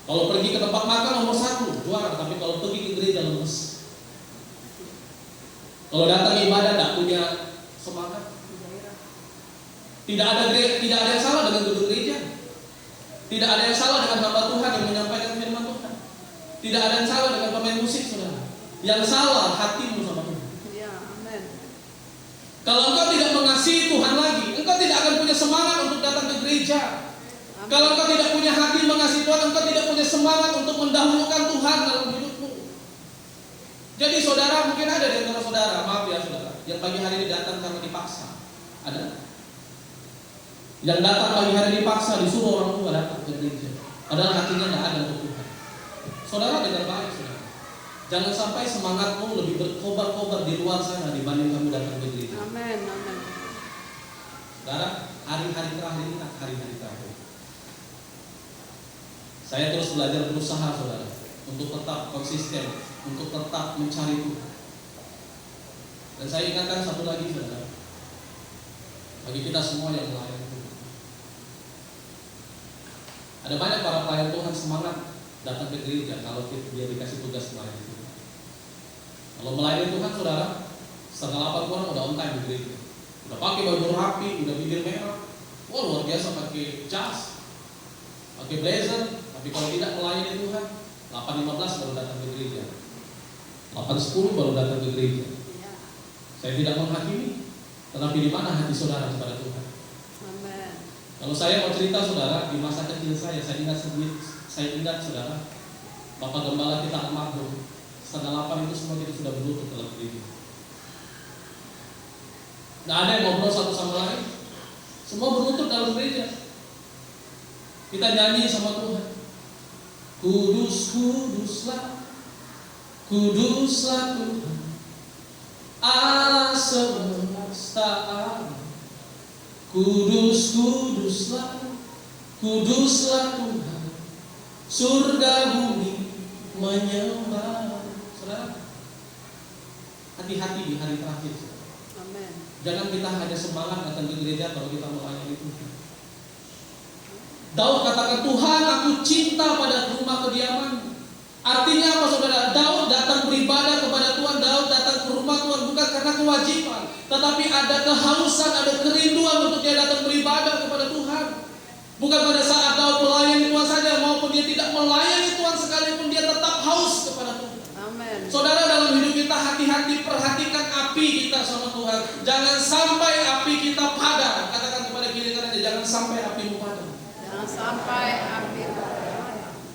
Kalau pergi ke tempat makan nomor 1 juara, tapi kalau pergi ke gereja lemes. Kalau datang ibadah tidak punya semangat. Tidak ada yang salah dengan gedung gereja. Tidak ada yang salah dengan hamba Tuhan yang menyampaikan firman Tuhan. Tidak ada yang salah dengan pemain musik, saudara. Yang salah hatimu sama Tuhan. Ya, amin. Kalau engkau tidak mengasihi Tuhan lagi, engkau tidak akan punya semangat untuk datang ke gereja. Amin. Kalau engkau tidak punya hati mengasihi Tuhan, engkau tidak punya semangat untuk mendahulukan Tuhan dalam hidupmu. Jadi saudara, mungkin ada di antara saudara, maaf ya saudara, yang pagi hari ini datang karena dipaksa. Ada? Yang datang pagi hari dipaksa, disuruh orang tua datang ke gereja, padahal hatinya tidak ada untuk Tuhan. Saudara, dengar baik saudara. Jangan sampai semangatmu lebih berkobar-kobar di luar sana dibanding kamu datang ke gereja. Amin. Saudara, hari-hari terakhir ini hari-hari terakhir. Saya terus belajar berusaha saudara, untuk tetap konsisten, untuk tetap mencari Tuhan. Dan saya ingatkan satu lagi saudara, bagi kita semua yang melayani Tuhan, Ada banyak para pelayan Tuhan semangat datang ke gereja kalau dia dikasih tugas melayani Tuhan. Kalau melayani Tuhan, saudara, 7:30 orang udah on time di gereja. Udah pakai baju rapi, udah bibir merah. Wah, luar biasa, pakai jas, pakai blazer. Tapi kalau tidak melayani Tuhan, 8:15 baru datang ke gereja, 8:10 baru datang ke gereja. Saya tidak menghakimi, tetapi di mana hati saudara kepada Tuhan? Amen. Kalau saya mau cerita, saudara, di masa kecil saya ingat saudara, Bapak Gembala kita almarhum, 7:30 itu semua kita sudah berlutut dalam gereja. Nggak ada yang ngobrol satu sama lain, semua berlutut dalam gereja. Kita nyanyi sama Tuhan. Kudus, kuduslah, kuduslah Tuhan, Allah semesta alam. Kudus, kuduslah, kuduslah Tuhan, surga bumi menyembah. Saudara, hati-hati di hari terakhir. Amen. Jangan kita hanya semangat datang ke gereja kalau kita melayani Tuhan. Daud katakan, Tuhan, aku cinta pada rumah kediaman. Artinya apa, saudara? Daud datang beribadah kepada Tuhan, Daud datang ke rumah Tuhan bukan karena kewajiban, tetapi ada kehausan, ada kerinduan untuk dia datang beribadah kepada Tuhan. Bukan pada saat Daud melayani Tuhan saja, maupun dia tidak melayani Tuhan sekalipun, dia tetap haus kepada Tuhan. Amen. Saudara, dalam hidup kita hati-hati, perhatikan api kita sama Tuhan. Jangan sampai api kita padam. Katakan kepada kiri kanannya, jangan sampai apimu padam. Jangan sampai api.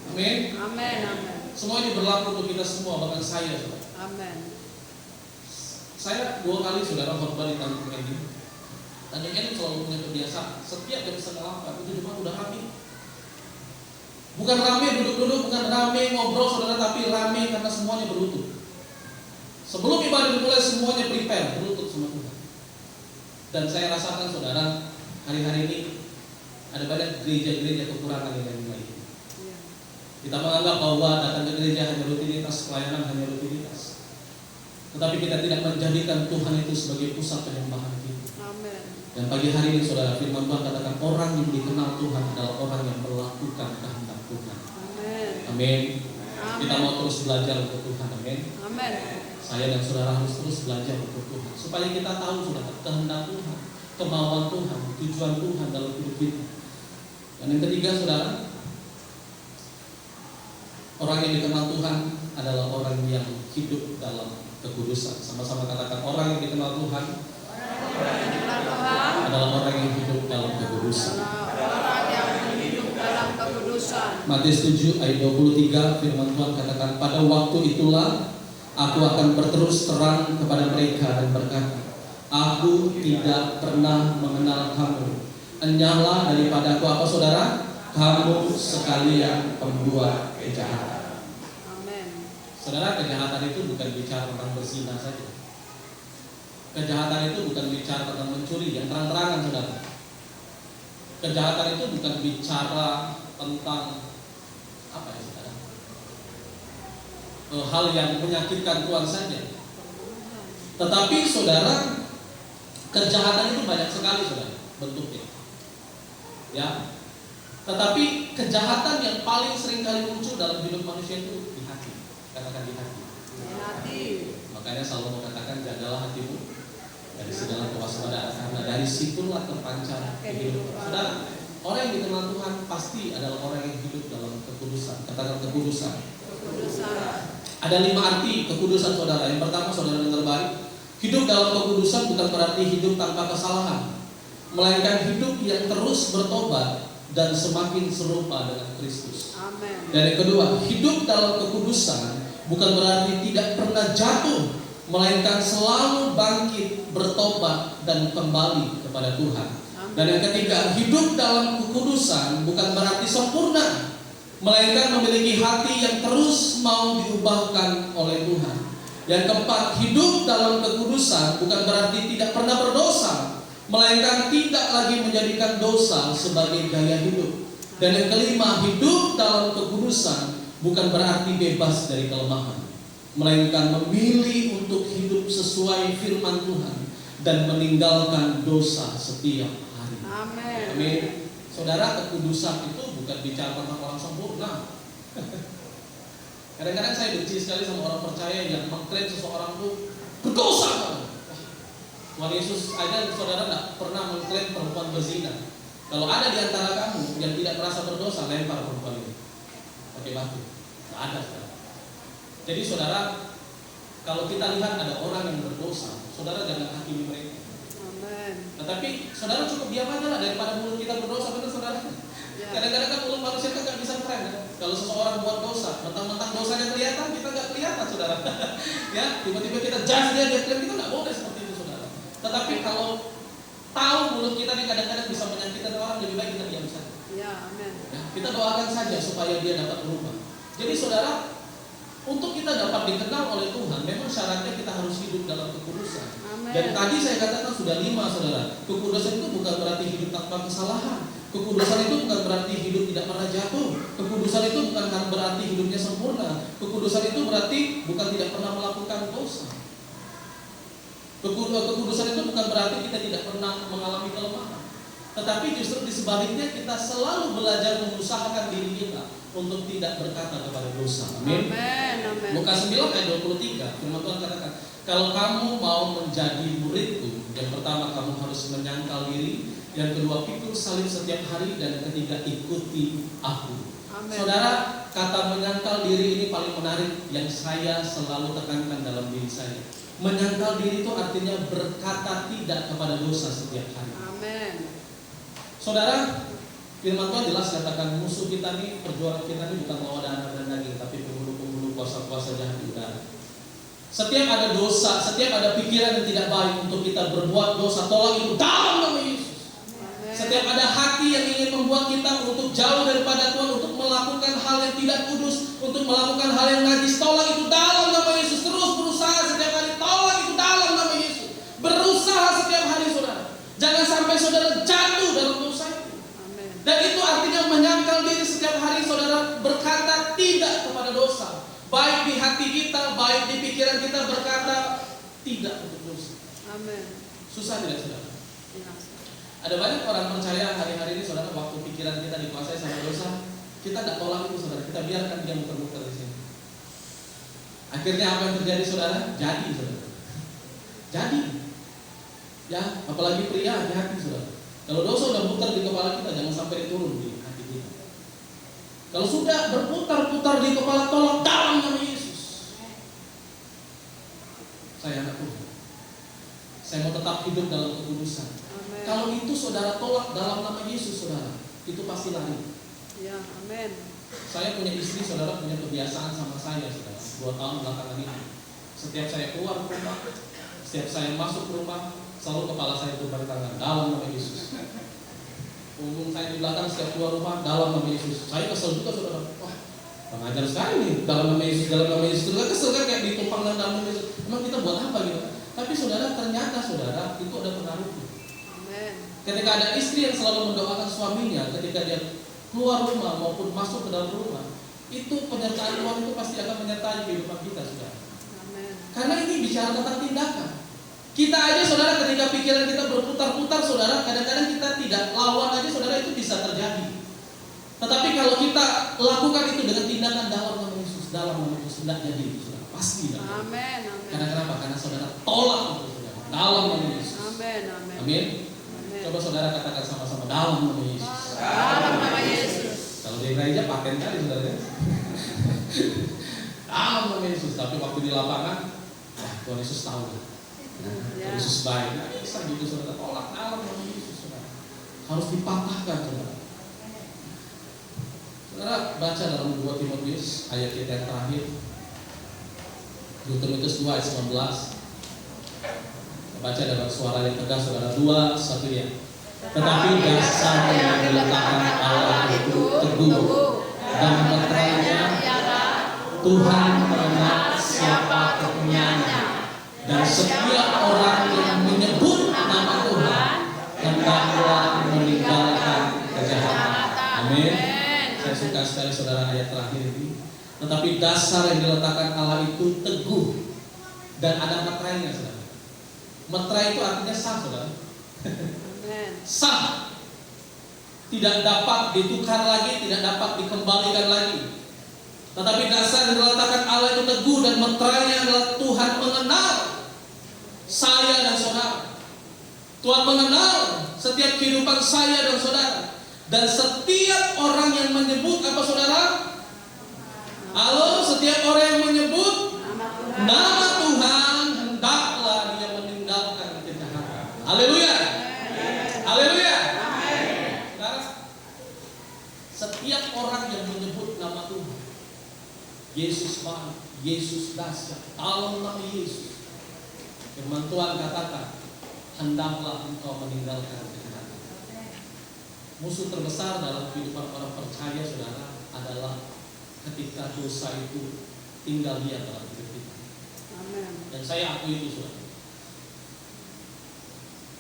Amin. Amen. Amen. Semua ini berlaku untuk kita semua, bahkan saya, saudara. Amen. Saya 2 kali saudara khotbah di Tanjung Edim. Tanjung Edim selalu punya kebiasaan, setiap jam 7:30 itu cuma udah rame. Bukan rame duduk-duduk, bukan rame ngobrol, saudara, tapi rame karena semuanya berlutut. Sebelum ibadah dimulai, semuanya prepare, berlutut sama Tuhan. Dan saya rasakan, saudara, hari-hari ini ada banyak gereja-gereja kekurangan yang lain. Kita menganggap bahwa datang ke gereja hanya rutinitas, pelayanan hanya rutinitas. Tetapi kita tidak menjadikan Tuhan itu sebagai pusat penyembahan kita. Amen. Dan pagi hari ini, saudara, firman Tuhan katakan orang yang dikenal Tuhan adalah orang yang melakukan kehendak Tuhan. Amen. Amin. Amen. Kita mau terus belajar untuk Tuhan. Amin. Amen. Saya dan saudara harus terus belajar untuk Tuhan, supaya kita tahu, saudara, kehendak Tuhan, kemauan Tuhan, tujuan Tuhan dalam hidup kita. Dan yang ketiga, saudara, orang yang dikenal Tuhan adalah orang yang hidup dalam kekudusan. Sama-sama katakan, orang yang dikenal Tuhan adalah orang yang hidup dalam kekudusan. Orang yang hidup dalam kekudusan. Matius 7 ayat 23, firman Tuhan katakan, pada waktu itulah aku akan berterus terang kepada mereka dan berkata, aku tidak pernah mengenal kamu. Enyahlah daripadaku, apa, saudara? Kamu sekalian pembuat kejahatan. Amen. Saudara, kejahatan itu bukan bicara tentang berzina saja. Kejahatan itu bukan bicara tentang mencuri yang terang-terangan, saudara. Kejahatan itu bukan bicara tentang apa ya, saudara? Hal yang menyakitkan Tuhan saja. Tetapi, saudara, kejahatan itu banyak sekali, saudara, bentuknya. Ya. Tetapi kejahatan yang paling sering kali muncul dalam hidup manusia itu di hati. Katakan di hati. Di hati. Makanya selalu mengatakan, jagalah hatimu dari segala kewaspadaan, karena dari situlah terpancar kehidupan. Saudara, orang yang dikenal Tuhan pasti adalah orang yang hidup dalam kekudusan. Katakan kekudusan. Kekudusan. Ada 5 arti kekudusan, saudara. Yang pertama, saudara dengar baik, hidup dalam kekudusan bukan berarti hidup tanpa kesalahan, melainkan hidup yang terus bertobat dan semakin serupa dengan Kristus. Amen. Dan yang kedua, hidup dalam kekudusan bukan berarti tidak pernah jatuh, melainkan selalu bangkit, bertobat dan kembali kepada Tuhan. Amen. Dan yang ketiga, hidup dalam kekudusan bukan berarti sempurna, melainkan memiliki hati yang terus mau diubahkan oleh Tuhan. Yang keempat, hidup dalam kekudusan bukan berarti tidak pernah berdosa, melainkan tidak lagi menjadikan dosa sebagai gaya hidup. Dan yang kelima, hidup dalam kekudusan bukan berarti bebas dari kelemahan, melainkan memilih untuk hidup sesuai firman Tuhan dan meninggalkan dosa setiap hari. Amen. Amin. Saudara, kekudusan itu bukan bicara tentang orang sempurna. Kadang-kadang saya benci sekali sama orang percaya yang mengklaim seseorang itu berdosa. Tuhan Yesus aja saudara tidak pernah mengklaim perempuan berzina. Kalau ada di antara kamu yang tidak merasa berdosa, lempar perempuan ini pakai batu. Tidak ada, saudara. Jadi saudara, kalau kita lihat ada orang yang berdosa, saudara jangan hakimi mereka. Amen. Tetapi saudara cukup diam aja lah daripada mulut kita berdosa, benar saudara? Ya. Kadang-kadang kan mulut manusia kan nggak bisa keren kan? Kalau seseorang buat dosa, mentang-mentang dosanya kelihatan, kita nggak kelihatan, saudara. Ya, tiba-tiba kita judge dia klaim, kita nggak boleh seperti itu, saudara. Tetapi kalau tahu mulut kita nih kadang-kadang bisa menyakitkan orang, lebih baik kita diam saja. Ya, amin. Ya, kita doakan saja supaya dia dapat berubah. Jadi saudara, untuk kita dapat dikenal oleh Tuhan, memang syaratnya kita harus hidup dalam kekudusan. Amin. Dan tadi saya katakan sudah 5, saudara. Kekudusan itu bukan berarti hidup tanpa kesalahan. Kekudusan itu bukan berarti hidup tidak pernah jatuh. Kekudusan itu bukan berarti hidupnya sempurna. Kekudusan itu berarti bukan tidak pernah melakukan dosa. Kekudusan itu bukan berarti kita tidak pernah mengalami kelemahan. Tetapi justru di sebaliknya kita selalu belajar mengusahakan diri kita untuk tidak berkata kepada dosa. Amin. Amin. Amin. Lukas 9 ayat 23, firman Tuhan katakan, kalau kamu mau menjadi muridku, yang pertama kamu harus menyangkal diri, yang kedua pikul salib setiap hari, dan yang ketiga ikuti aku. Amin. Saudara, kata menyangkal diri ini paling menarik yang saya selalu tekankan dalam diri saya. Menyangkal diri itu artinya berkata tidak kepada dosa setiap hari. Amin. Saudara, firman Tuhan jelas katakan musuh kita nih, perjuangan kita nih bukan lawan darah dan daging, tapi penghulu-penghulu kuasa-kuasa jahat di udara. Setiap ada dosa, setiap ada pikiran yang tidak baik untuk kita berbuat dosa, tolak itu dalam nama Yesus. Amin. Setiap ada hati yang ingin membuat kita untuk jauh daripada Tuhan, untuk melakukan hal yang tidak kudus, untuk melakukan hal yang najis, tolak itu dalam nama Yesus. Terus berusaha setiap hari, tolak itu dalam nama Yesus. Berusaha setiap hari, saudara. Jangan sampai saudara jatuh dalam dosa itu. Amin. Dan itu artinya menyangkal diri setiap hari, saudara, berkata tidak kepada dosa. Baik di hati kita, baik di pikiran kita, berkata tidak untuk dosa. Amin. Susah tidak, saudara? Ya. Ada banyak orang percaya hari-hari ini, saudara, waktu pikiran kita dikuasai sama dosa, kita tidak tolak itu, saudara. Kita biarkan dia muter-muter di sini. Akhirnya apa yang terjadi, saudara? Jadi, saudara. Jadi, ya, apalagi pria, hati-hati, saudara. Kalau dosa sudah muter di kepala kita, jangan sampai turun di hati kita. Kalau sudah berputar-putar di kepala, tolong dalam nama Yesus. Saya anak Tuhan. Saya mau tetap hidup dalam kekudusan. Amin. Kalau itu saudara tolak dalam nama Yesus, saudara, itu pasti lari. Ya, amin. Saya punya istri, saudara, punya kebiasaan sama saya, saudara, 2 tahun belakangan ini. Setiap saya keluar rumah, setiap saya masuk rumah, selalu kepala saya berbalik tangan dalam nama Yesus. Punggung saya di belakang setiap keluar rumah dalam nama Yesus. Saya kesel juga, saudara. Wah, pengajar sekali nih dalam nama Yesus, dalam nama Yesus. Saudara kesel kan kayak ditumpang dalam nama Yesus. Emang kita buat apa gitu? Tapi saudara, ternyata saudara itu ada pengaruhnya. Amin. Ketika ada istri yang selalu mendoakan suaminya ketika dia keluar rumah maupun masuk ke dalam rumah, itu penyertaan Tuhan itu pasti akan menyertai kehidupan kita, saudara. Amin. Karena ini bicara tentang tindakan. Kita aja, saudara, ketika pikiran kita berputar-putar, saudara, kadang-kadang kita tidak lawan aja, saudara, itu bisa terjadi. Tetapi kalau kita lakukan itu dengan tindakan dalam nama Yesus, tidak jadi itu, saudara. Pasti tidak. Amin. Amin. Karena kenapa? Karena saudara tolak itu, saudara, dalam nama Yesus. Amin. Amin. Amin. Amin. Coba saudara katakan sama-sama dalam nama Yesus. Dalam nama Yesus. Kalau di gereja paten kali, saudara. Dalam nama Yesus. Tapi waktu di lapangan, Tuhan Yesus tahu. Ya. Yesus baik, nah, bisa gitu, saudara. Tolak dalam nama Yesus, saudara. Harus dipatahkan, saudara. Saudara baca dalam 2 Timotius ayat kita yang terakhir, 2 Timotius 2 ayat 19. Baca dalam suara yang tegas, saudara. 2, 1 ya. Tetapi dasar yang diletakkan Allah itu teguh, dan meterainya Tuhan mengenal siapa kepunyaannya. Dan setiap orang yang menyebut nama Tuhan hendaklah meninggalkan kejahatan. Amin. Saya suka sekali, saudara, ayat terakhir ini. Tetapi dasar yang diletakkan Allah itu teguh dan ada meterainya, saudara. Meterai itu artinya sah, saudara. Amin. Sah. tidak dapat ditukar lagi, tidak dapat dikembalikan lagi. Tetapi dasar yang diletakkan Allah itu teguh dan meterainya adalah Tuhan mengenal saya dan saudara. Tuhan mengenal setiap kehidupan saya dan saudara. Dan setiap orang yang menyebut apa saudara? Halo, setiap orang yang menyebut nama Tuhan, hendaklah dia meninggalkan kejahatan. Haleluya. Haleluya. Saudara, setiap orang yang menyebut nama Tuhan, Yesus baik, Yesus dahsyat, tolong nama Yesus. Firman Tuhan katakan, hendaklah engkau meninggalkan kejahatan. Musuh terbesar dalam kehidupan orang percaya saudara adalah ketika dosa itu tinggal diam dalam hidup kita. Dan saya akui itu saudara.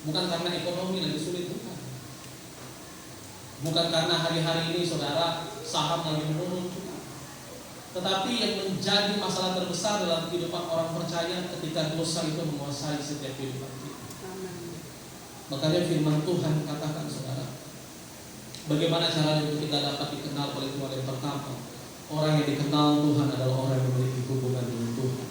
Bukan karena ekonomi lagi sulit, bukan. Bukan karena hari-hari ini saudara saham lagi menurun, bukan. Tetapi yang menjadi masalah terbesar dalam kehidupan orang percaya ketika dosa itu menguasai setiap kehidupan kita. Makanya firman Tuhan katakan saudara, bagaimana caranya untuk kita dapat dikenal oleh Tuhan? Yang pertama, orang yang dikenal Tuhan adalah orang yang memiliki hubungan dengan Tuhan.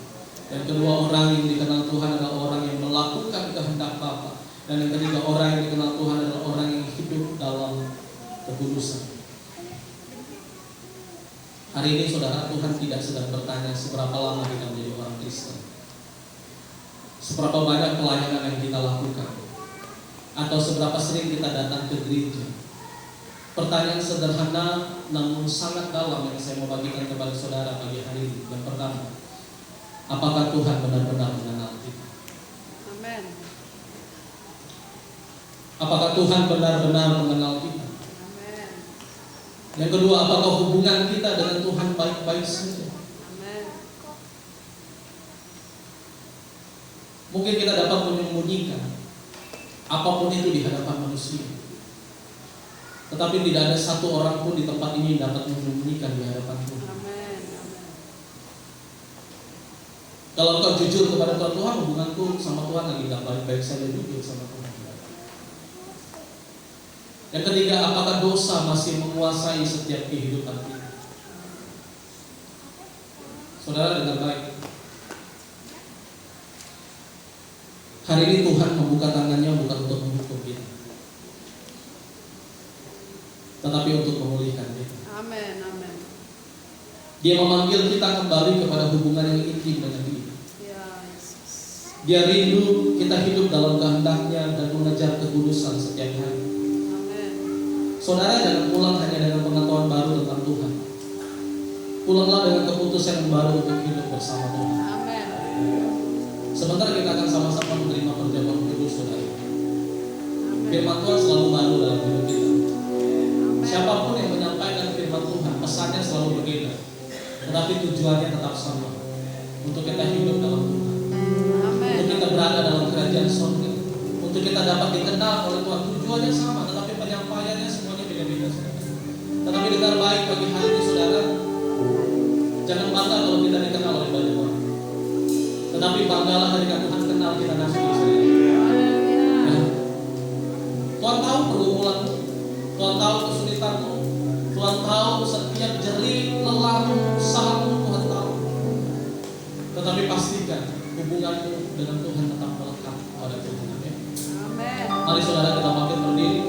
Yang kedua, orang yang dikenal Tuhan adalah orang yang melakukan kehendak Bapa. Dan yang ketiga, orang yang dikenal Tuhan adalah orang yang hidup dalam kekudusan. Hari ini saudara, Tuhan tidak sedang bertanya seberapa lama kita menjadi orang Kristen, seberapa banyak pelayanan yang kita lakukan, atau seberapa sering kita datang ke gereja. Pertanyaan sederhana namun sangat dalam yang saya mau bagikan kepada saudara pagi hari ini. Yang pertama, apakah Tuhan benar-benar mengenal kita? Amin. Apakah Tuhan benar-benar mengenal kita? Amin. Yang kedua, apakah hubungan kita dengan Tuhan baik-baik saja? Amin. Mungkin kita dapat menyembunyikan apapun itu di hadapan manusia, tetapi tidak ada satu orang pun di tempat ini yang dapat menyembunyikan di hadapan Tuhan. Amin. Kalau engkau jujur kepada Tuhan, hubunganku sama Tuhan lagi tidak baik-baik saja, jujur sama Tuhan. Yang ketiga, apakah dosa masih menguasai setiap kehidupan kita? Saudara dengar baik. Hari ini Tuhan membuka tangannya bukan untuk menghukum kita, tetapi untuk memulihkan kita. Amin. Amin. Dia memanggil kita kembali kepada hubungan yang intim dengan Dia. Ya, Yesus. Dia rindu kita hidup dalam kehendak-Nya dan mengejar kekudusan setiap hari. Amin. Saudara jangan pulang hanya dengan pengetahuan baru tentang Tuhan. Pulanglah dengan keputusan yang baru untuk hidup bersama Tuhan. Amin. Sebentar kita akan sama-sama menerima perjamuan kudus saudara. Amin. Firman Tuhan selalu baru dalam hidup kita. Amin. Siapapun yang menyampaikan firman Tuhan, pesannya selalu berbeda, tetapi tujuannya tetap sama, untuk kita hidup dalam Tuhan, Amin. untuk kita berada dalam kerajaan surga, untuk kita dapat dikenal oleh Tuhan. Tujuannya sama, tetapi penyampaiannya semuanya beda-beda saudara. Tetapi dengar baik pagi hari ini saudara, jangan bangga kalau kita dikenal oleh banyak orang, tetapi banggalah ketika Tuhan kenal kita nanti saudara. Ya. Tuhan tahu pergumulanmu, Tuhan tahu kesulitanmu, Tuhan tahu setiap jerih lelahmu, usahamu, Tuhan tahu. Tetapi pastikan hubunganmu dengan Tuhan tetap melekat pada Tuhan. Amin. Amin. Mari saudara kita bangkit berdiri.